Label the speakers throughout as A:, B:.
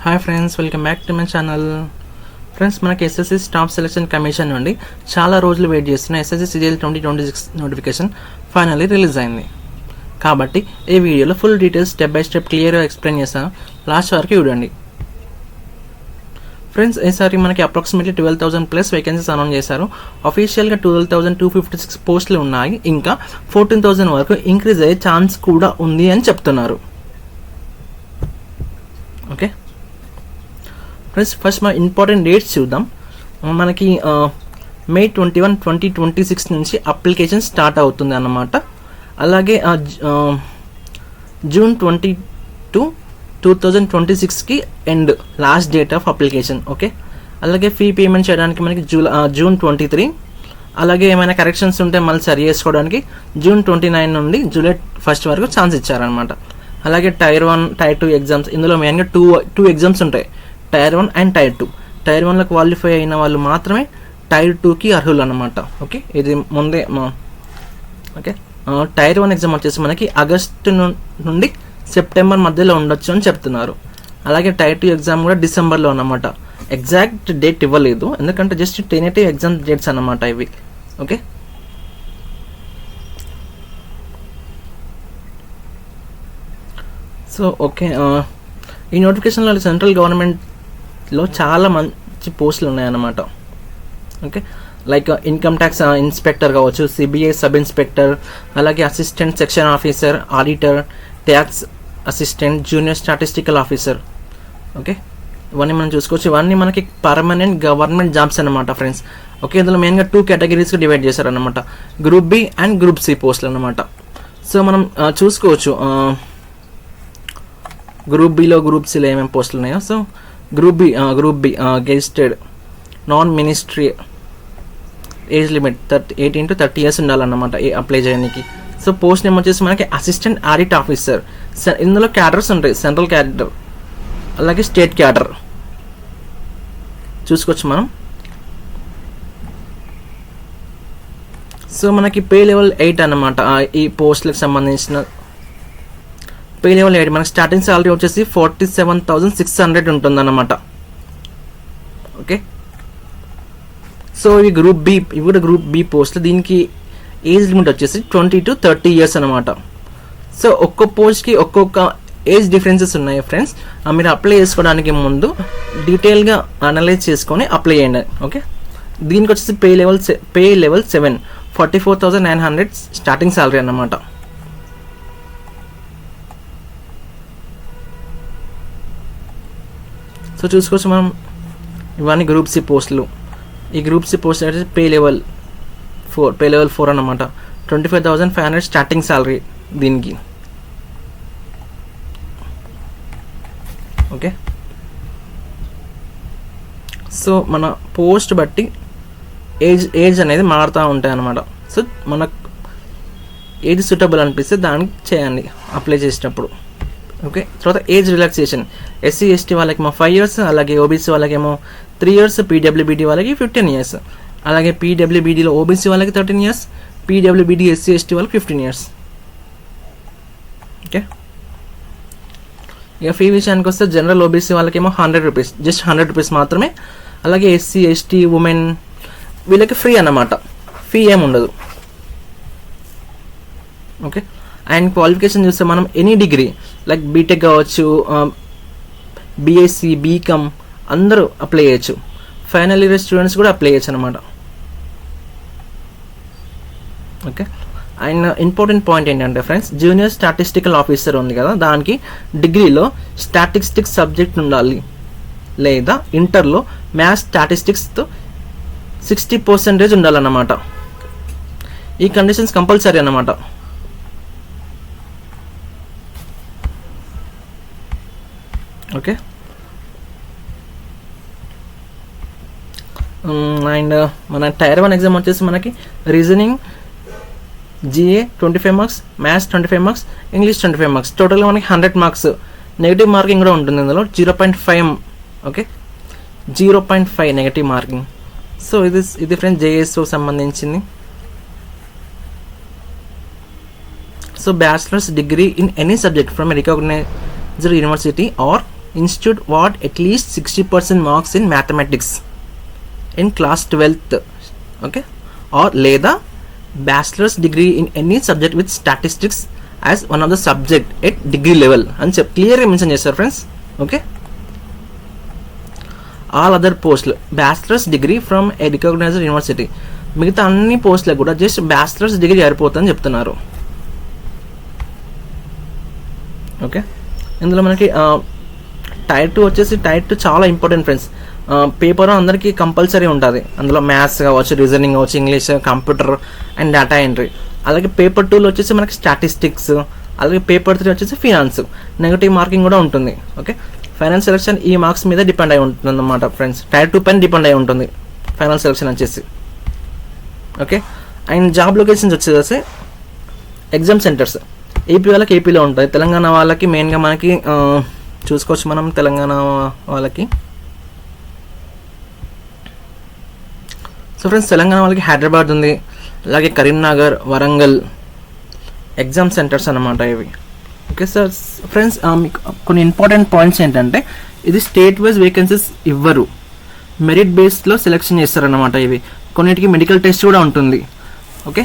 A: Hi friends, welcome back to my channel. Friends, మనకి SSC staff selection commission నుండి చాలా రోజులు వెయిట్ చేస్తున్న SSC CGL 2026 notification finally release అయింది. కాబట్టి ఈ వీడియోలో full details step by step క్లియర్గా ఎక్స్ప్లెయిన్ చేస్తాను. లాస్ట్ వరకు చూడండి. ఫ్రెండ్స్, ఈసారి మనకి అప్రాక్సిమేట్లీ 12,000 ప్లస్ వేకెన్సీస్ అనౌన్స్ చేశారు. అఫీషియల్గా 12,256 పోస్టులు ఉన్నాయి. ఇంకా 14,000 వరకు ఇంక్రీజ్ అయ్యే ఛాన్స్ కూడా ఉంది అని చెప్తున్నారు. ఓకే ఫ్రెండ్స్, ఫస్ట్ మన ఇంపార్టెంట్ డేట్స్ చూద్దాం. మనకి May 21, 2026 నుంచి అప్లికేషన్ స్టార్ట్ అవుతుంది అన్నమాట. అలాగే June 22, 2026కి end last date of application. Okay, అలాగే ఫీ పేమెంట్ చేయడానికి మనకి June 23. అలాగే ఏమైనా కరెక్షన్స్ ఉంటే మళ్ళీ సరి చేసుకోవడానికి June 29 నుండి July 1 వరకు ఛాన్స్ ఇచ్చారనమాట. అలాగే Tier 1, Tier 2 ఎగ్జామ్స్, ఇందులో మెయిన్గా టూ ఎగ్జామ్స్ ఉంటాయి, Tier 1 అండ్ Tier 2. Tier 1లో క్వాలిఫై అయిన వాళ్ళు మాత్రమే Tier 2కి అర్హులు అనమాట. ఓకే, ఇది ముందే ఓకే. Tier 1 ఎగ్జామ్ వచ్చేసి మనకి ఆగస్టు నుండి సెప్టెంబర్ మధ్యలో ఉండొచ్చు అని చెప్తున్నారు. అలాగే Tier 2 ఎగ్జామ్ కూడా డిసెంబర్లో అన్నమాట. ఎగ్జాక్ట్ డేట్ ఇవ్వలేదు, ఎందుకంటే జస్ట్ టెనేటివ్ ఎగ్జామ్ డేట్స్ అన్నమాట ఇవి. ఓకే, సో ఓకే, ఈ నోటిఫికేషన్లో సెంట్రల్ గవర్నమెంట్లో చాలా మంచి పోస్టులు ఉన్నాయన్నమాట. Okay, like income tax inspector కావచ్చు, సిబిఐ సబ్ ఇన్స్పెక్టర్, అలాగే assistant section officer, auditor, tax assistant, junior statistical officer. Okay, ఇవన్నీ మనం చూసుకోవచ్చు. ఇవన్నీ మనకి పర్మనెంట్ గవర్నమెంట్ జాబ్స్ అనమాట ఫ్రెండ్స్. ఓకే, ఇందులో మెయిన్గా 2 కేటగిరీస్గా డివైడ్ చేశారనమాట, group B and group C పోస్టులు అనమాట. సో మనం చూసుకోవచ్చు గ్రూప్ బిలో గ్రూప్ సిలో ఏమేమి పోస్టులు ఉన్నాయో. So group B gazetted non ministry age limit 18 to 30 years ఉండాలన్నమాట అప్లై చేయడానికి. సో పోస్ట్ నేమ్ వచ్చేసి మనకి అసిస్టెంట్ ఆడిట్ ఆఫీసర్. ఇందులో క్యాడర్స్ ఉంటాయి, సెంట్రల్ క్యాడర్ అలాగే స్టేట్ క్యాడర్ చూసుకోవచ్చు మనం. సో మనకి పే లెవెల్ 8 అన్నమాట. ఈ పోస్టులకు సంబంధించిన పే లెవెల్ 8 మనకి స్టార్టింగ్ సాలరీ వచ్చేసి 47,600 ఉంటుందన్నమాట. ఓకే, సో ఇవి కూడా గ్రూప్ బి పోస్టులు. దీనికి ఏజ్ లిమిట్ వచ్చేసి 20 to 30 years అనమాట. సో ఒక్కో పోస్ట్కి ఒక్కొక్క ఏజ్ డిఫరెన్సెస్ ఉన్నాయి ఫ్రెండ్స్. మీరు అప్లై చేసుకోవడానికి ముందు డీటెయిల్గా అనలైజ్ చేసుకొని అప్లై చేయండి. ఓకే, దీనికి వచ్చేసి పే లెవెల్ 7 44,900 స్టార్టింగ్ సాలరీ అన్నమాట. సో చూసుకోవచ్చు మనం, ఇవన్నీ గ్రూప్ సి పోస్టులు. ఈ గ్రూప్ సి పోస్ట్ అయితే పే లెవెల్ 4 అన్నమాట. 25,500 స్టార్టింగ్ సాలరీ దీనికి. ఓకే, సో మన పోస్ట్ బట్టి ఏజ్ అనేది మారుతూ ఉంటాయి అన్నమాట. సో మనకు ఏజ్ సూటబుల్ అనిపిస్తే దానికి చేయండి అప్లై చేసేటప్పుడు. ఓకే, తర్వాత ఏజ్ రిలాక్సేషన్ ఎస్సీ ఎస్టీ వాళ్ళకేమో 5 years, అలాగే ఓబీసీ వాళ్ళకేమో 3 years, పీడబ్ల్యూబీడీ వాళ్ళకి 15 years, అలాగే పీడబ్ల్యూబీడీలో ఓబీసీ వాళ్ళకి 13 years, పీడబ్ల్యూబీడీ ఎస్సీ ఎస్టీ వాళ్ళకి 15 years. ఓకే, ఇక ఫీ విషయానికి వస్తే జనరల్ ఓబీసీ వాళ్ళకేమో 100 rupees, జస్ట్ 100 rupees మాత్రమే. అలాగే ఎస్సీ ఎస్టీ ఉమెన్ వీళ్ళకి ఫ్రీ అన్నమాట, ఫీ ఏమి ఉండదు. ఓకే, అండ్ క్వాలిఫికేషన్ చూస్తే మనం ఎనీ డిగ్రీ లైక్ బీటెక్ కావచ్చు, బీఎస్సీ, బీకామ్ అందరూ అప్లై చేయొచ్చు. ఫైనల్ ఇయర్ స్టూడెంట్స్ కూడా అప్లై చేయొచ్చు అనమాట. ఓకే, అండ్ ఇంపార్టెంట్ పాయింట్ ఏంటంటే ఫ్రెండ్స్, జూనియర్ స్టాటిస్టికల్ ఆఫీసర్ ఉంది కదా, దానికి డిగ్రీలో స్టాటిస్టిక్స్ సబ్జెక్ట్ ఉండాలి, లేదా ఇంటర్లో మ్యాథ్స్ స్టాటిస్టిక్స్తో 60% ఉండాలన్నమాట. ఈ కండిషన్స్ కంపల్సరీ అన్నమాట. ఓకే, అండ్ మన Tier 1 ఎగ్జామ్ వచ్చేసి మనకి reasoning GA 25 marks, maths 25 marks, English 25 marks, టోటల్గా మనకి 100 marks. నెగిటివ్ మార్కింగ్ కూడా ఉంటుంది ఇందులో 0.5. Okay, 0.5 negative marking. సో ఇది ఫ్రెండ్స్ JSO సంబంధించింది. So bachelor's degree in any subject from recognised university or institute what అట్లీస్ట్ 60% marks in mathematics in class 12th, okay, or లేదా bachelor's degree in any subject with statistics as one of the subject at degree level అని క్లియర్గా mention చేస్తారు friends. Okay, all other పోస్టులు bachelor's degree from a recognised university, మిగతా అన్ని పోస్టులకు కూడా just bachelors degree సరిపోతుందని చెప్తున్నారు. ఓకే, ఇందులో మనకి టైర్ 2 వచ్చేసి టైర్ 2 చాలా ఇంపార్టెంట్ ఫ్రెండ్స్. పేపర్ అందరికీ కంపల్సరీ ఉంటుంది. అందులో మ్యాథ్స్ కావచ్చు, రీజనింగ్ కావచ్చు, English, computer and data entry. అలాగే పేపర్ 2లో వచ్చేసి మనకి స్టాటిస్టిక్స్, అలాగే పేపర్ 3 వచ్చేసి ఫినాన్స్, నెగటివ్ మార్కింగ్ కూడా ఉంటుంది. ఓకే, ఫైనల్ సెలక్షన్ ఈ మార్క్స్ మీద డిపెండ్ అయి ఉంటుంది అన్నమాట ఫ్రెండ్స్. టైర్ 2 పైన డిపెండ్ అయి ఉంటుంది ఫైనల్ సెలక్షన్ వచ్చేసి. ఓకే, అండ్ జాబ్ లొకేషన్స్ వచ్చేసి ఎగ్జామ్ సెంటర్స్ ఏపీ వాళ్ళకి ఏపీలో ఉంటాయి, తెలంగాణ వాళ్ళకి మెయిన్గా మనకి చూసుకోవచ్చు మనం. తెలంగాణ వాళ్ళకి సో ఫ్రెండ్స్ తెలంగాణ వాళ్ళకి హైదరాబాద్ ఉంది, అలాగే కరీంనగర్, వరంగల్ ఎగ్జామ్ సెంటర్స్ అన్నమాట ఇవి. ఓకే సార్ ఫ్రెండ్స్, మీకు కొన్ని ఇంపార్టెంట్ పాయింట్స్ ఏంటంటే ఇది స్టేట్ వైజ్ వేకెన్సీస్ ఇవ్వరు, మెరిట్ బేస్లో సెలెక్షన్ చేస్తారన్నమాట. ఇవి కొన్నిటికి మెడికల్ టెస్ట్ కూడా ఉంటుంది. Okay,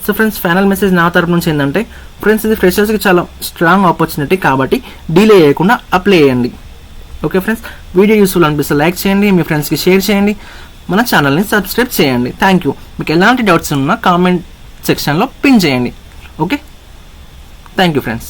A: so friends final message నా తరపు నుంచి ఏంటంటే ఫ్రెండ్స్ ఇది ఫ్రెషర్స్కి చాలా స్ట్రాంగ్ ఆపర్చునిటీ కాబట్టి డిలే చేయకుండా అప్లై చేయండి. ఓకే ఫ్రెండ్స్, వీడియో యూస్ఫుల్ అనిపిస్తే లైక్ చేయండి, మీ ఫ్రెండ్స్కి షేర్ చేయండి, మన ఛానల్ని సబ్స్క్రైబ్ చేయండి. Thank you. మీకు ఎలాంటి డౌట్స్ ఉన్నా కామెంట్ సెక్షన్లో పిన్ చేయండి. Okay, thank you friends.